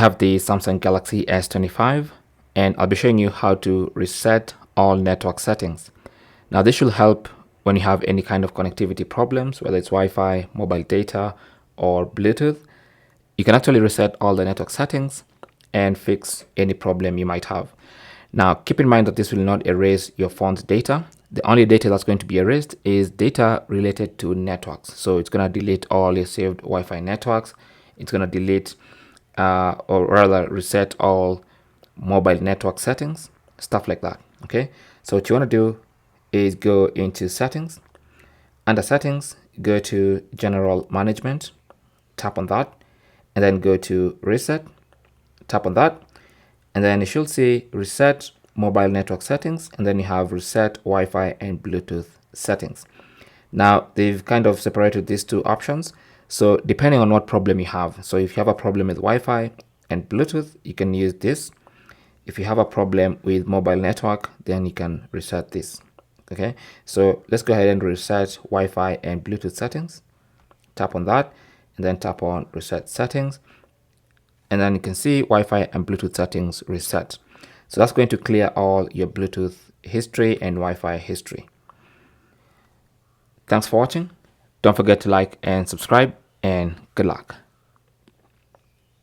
have the Samsung Galaxy S25 and I'll be showing you how to reset all network settings. Now this should help when you have any kind of connectivity problems, whether it's Wi-Fi, mobile data, or Bluetooth. You can actually reset all the network settings and fix any problem you might have. Now keep in mind that this will not erase your phone's data. The only data that's going to be erased is data related to networks. So it's going to delete all your saved Wi-Fi networks. It's going to delete or rather reset all mobile network settings, stuff like that. Okay, so what you want to do is go into settings. Under settings, go to general management, tap on that, and then go to reset, tap on that, and then you should see reset mobile network settings, and then you have reset Wi-Fi and Bluetooth settings. Now they've kind of separated these two options, so depending on what problem you have. So if you have a problem with Wi-Fi and Bluetooth, you can use this. If you have a problem with mobile network, then you can reset this. Okay, so let's go ahead and reset Wi-Fi and Bluetooth settings. Tap on that and then tap on reset settings, and then you can see Wi-Fi and Bluetooth settings reset. So that's going to clear all your Bluetooth history and Wi-Fi history. Thanks for watching. Don't forget to like and subscribe, and good luck.